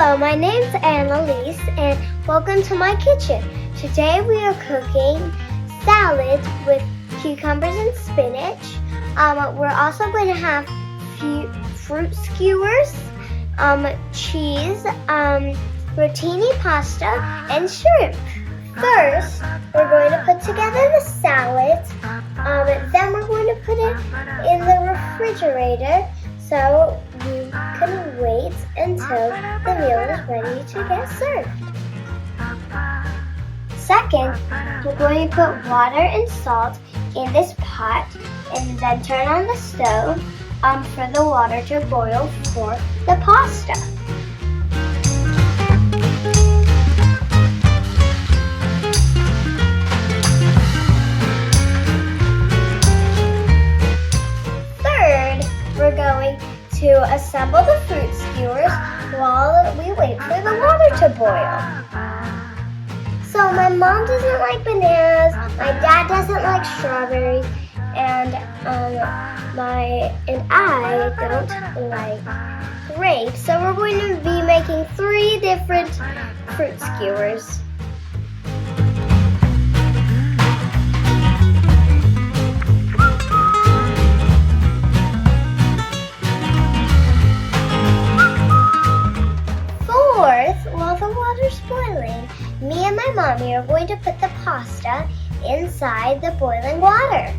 Hello, my name's Annelise and welcome to my kitchen. Today we are cooking salad with cucumbers and spinach. We're also going to have fruit skewers, cheese, rotini pasta, and shrimp. First, we're going to put together the salad. Then we're going to put it in the refrigerator so you can wait until the meal is ready to get served. Second, we're going to put water and salt in this pot and then turn on the stove for the water to boil for the pasta. We're going to assemble the fruit skewers while we wait for the water to boil. So my mom doesn't like bananas, my dad doesn't like strawberries, and I don't like grapes. So we're going to be making 3 different fruit skewers. While the water's boiling, me and my mommy are going to put the pasta inside the boiling water.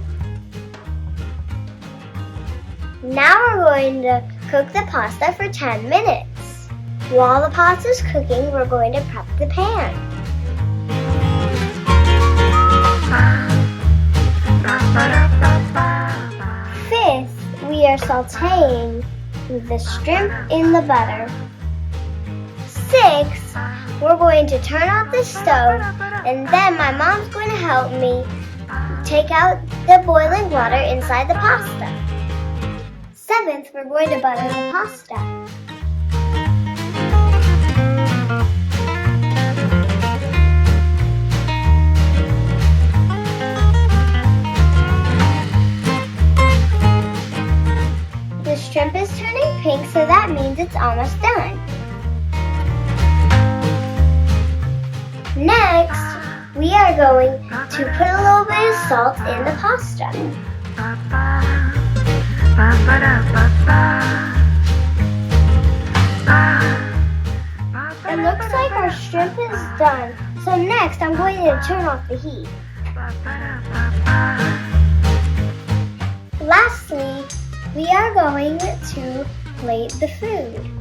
Now we're going to cook the pasta for 10 minutes. While the pasta's cooking, we're going to prep the pan. Fifth, we are sauteing the shrimp in the butter. 6, we're going to turn off the stove, and then my mom's going to help me take out the boiling water inside the pasta. 7th, we're going to butter the pasta. The shrimp is turning pink, so that means it's almost done. Next, we are going to put a little bit of salt in the pasta. It looks like our shrimp is done, so next I'm going to turn off the heat. Lastly, we are going to plate the food.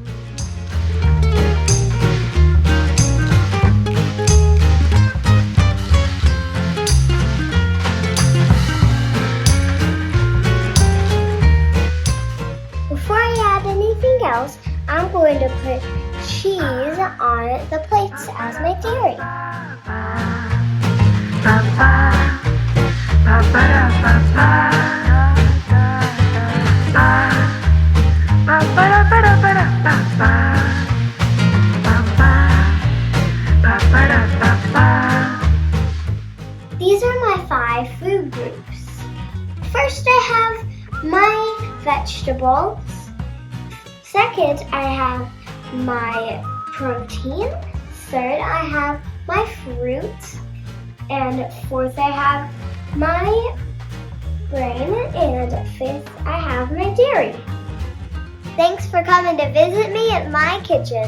Else, I'm going to put cheese on the plates as my dairy. These are my 5 food groups. First, I have my vegetables. Second, I have my protein. Third, I have my fruit. And fourth, I have my grain. And fifth, I have my dairy. Thanks for coming to visit me at my kitchen.